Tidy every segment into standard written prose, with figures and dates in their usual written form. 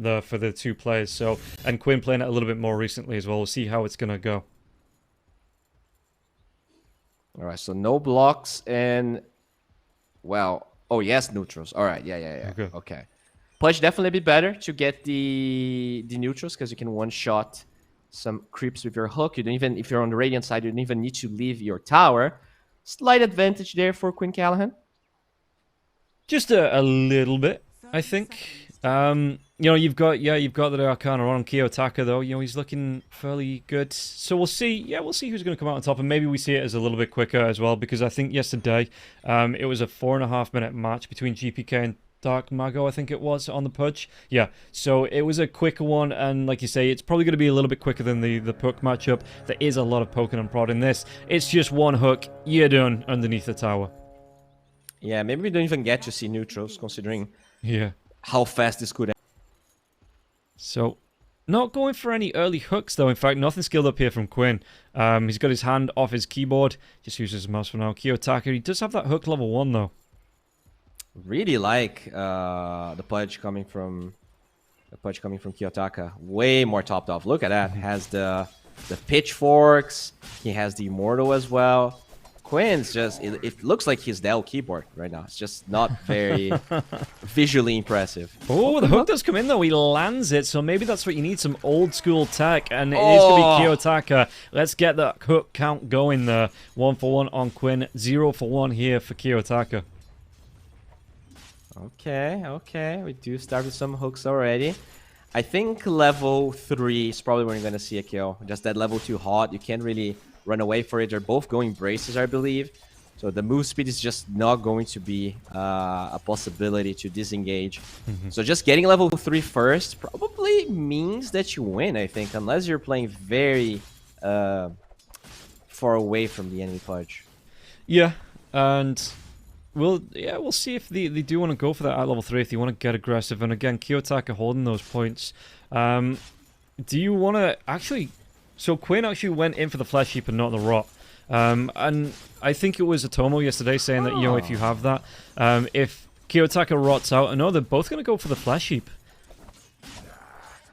there for the two players. So, and Quinn playing it a little bit more recently as well. We'll see how it's going to go. All right, so no blocks and, well, oh, yes, neutrals. All right, yeah. Okay. Pudge definitely be better to get the neutrals because you can one-shot some creeps with your hook. You don't even, if you're on the Radiant side, you don't even need to leave your tower. Slight advantage there for Quinn Callahan. Just a little bit, I think. You know, you've got the Arcana on Kiyotaka, though. You know, he's looking fairly good. So we'll see. Yeah, we'll see who's going to come out on top, and maybe we see it as a little bit quicker as well, because I think yesterday it was a 4.5-minute match between GPK and Dark Mago, I think it was, on the Pudge. Yeah, so it was a quicker one, and like you say, it's probably going to be a little bit quicker than the Puck matchup. There is a lot of poking and prod in this. It's just one hook, you're done underneath the tower. Yeah, maybe we don't even get to see neutrals, considering how fast this could end. So, not going for any early hooks, though. In fact, nothing skilled up here from Quinn. He's got his hand off his keyboard. Just uses his mouse for now. Kiyotaka, he does have that hook level 1, though. Really like the Pudge coming from Kiyotaka. Way more topped off. Look at that. Has the pitchforks. He has the immortal as well. Quinn's just, it looks like his Dell keyboard right now. It's just not very visually impressive. Oh, the hook does come in, though. He lands it, so maybe that's what you need, some old school tech, and it is going to be Kiyotaka. Let's get that hook count going there. 1 for 1 on Quinn, 0 for 1 here for Kiyotaka. Okay. We do start with some hooks already. I think level 3 is probably when you're going to see a kill. Just that level 2 hot, you can't really run away for it. They're both going braces, I believe. So the move speed is just not going to be a possibility to disengage. So just getting level 3 first probably means that you win, I think. Unless you're playing very far away from the enemy Pudge. Yeah, and we'll see if they do want to go for that at level 3, if they want to get aggressive. And again, Kiyotaka holding those points. Do you want to actually... So Quinn actually went in for the Flesh Heap and not the Rot. And I think it was Atomo yesterday saying that, you know, if you have that, if Kiyotaka rots out, I know they're both going to go for the Flesh Heap.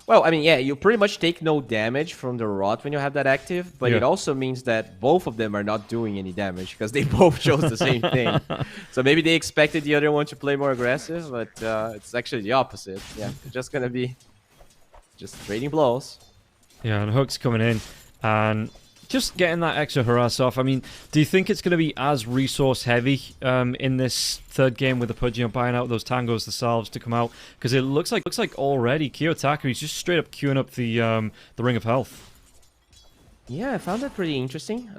Well, I mean, yeah, you pretty much take no damage from the Rot when you have that active, but it also means that both of them are not doing any damage because they both chose the same thing. So maybe they expected the other one to play more aggressive, but it's actually the opposite. Yeah, it's just going to be just trading blows. Yeah, and Hook's coming in, and just getting that extra harass off. I mean, do you think it's going to be as resource heavy in this third game with the Pudge, you know, buying out those tangos, the salves to come out? Because it looks like already Kiyotaka, he's just straight up queuing up the Ring of Health. Yeah, I found that pretty interesting.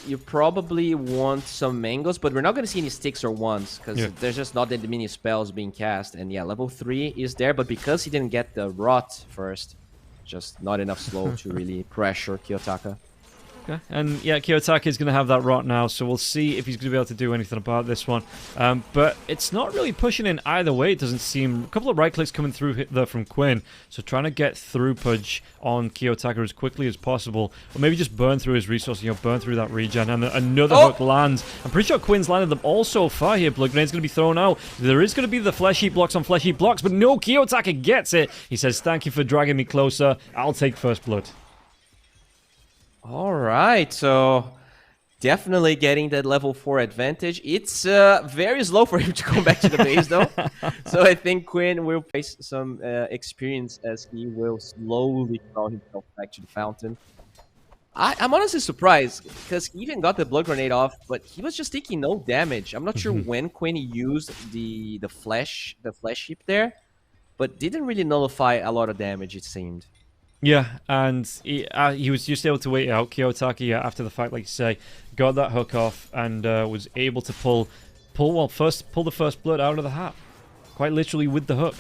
You probably want some mangoes, but we're not going to see any sticks or wands because there's just not that many spells being cast. And yeah, level 3 is there, but because he didn't get the Rot first, just not enough slow to really pressure Kiyotaka. Okay, and yeah, Kiyotaka is going to have that Rot now, so we'll see if he's going to be able to do anything about this one. But it's not really pushing in either way, it doesn't seem. A couple of right clicks coming through there from Quinn, so trying to get through Pudge on Kiyotaka as quickly as possible, or maybe just burn through his resources, you know, burn through that regen, and another hook lands. I'm pretty sure Quinn's landed them all so far here. Blood Grenade's going to be thrown out. There is going to be the Flesh Heap blocks on Flesh Heap blocks, but no, Kiyotaka gets it. He says, "Thank you for dragging me closer. I'll take first blood." All right, so definitely getting that level 4 advantage. It's very slow for him to come back to the base, though. So I think Quinn will face some experience as he will slowly crawl himself back to the fountain. I'm honestly surprised because he even got the Blood Grenade off, but he was just taking no damage. I'm not sure when Quinn used the flesh heap there, but didn't really nullify a lot of damage, it seemed. Yeah, and he was just able to wait out. Kiyotaka, after the fact, like you say, got that hook off and was able to pull the first blood out of the hat, quite literally with the hook.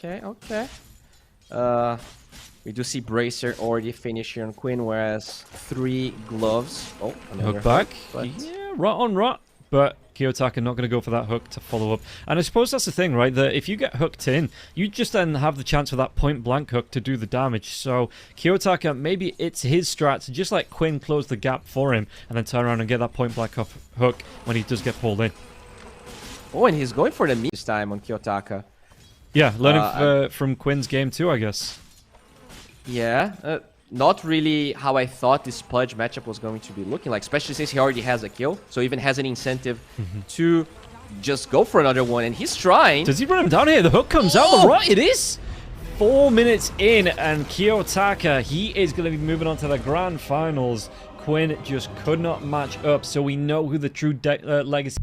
Okay. We do see Bracer already finish here on Quinn, whereas 3 gloves. Oh, another hook back. But... Yeah, rot on rot. But Kiyotaka not going to go for that hook to follow up. And I suppose that's the thing, right? That if you get hooked in, you just then have the chance for that point-blank hook to do the damage. So Kiyotaka, maybe it's his strat to just let Quinn close the gap for him and then turn around and get that point-blank hook when he does get pulled in. Oh, and he's going for the meat this time on Kiyotaka. Yeah, learning from Quinn's game too, I guess. Yeah, not really how I thought this Pudge matchup was going to be looking like, especially since he already has a kill, so even has an incentive to just go for another one, and he's trying. Does he run him down here? The hook comes out. The right, it is 4 minutes in, and Kiyotaka, he is going to be moving on to the grand finals. Quinn just could not match up, so we know who the true legacy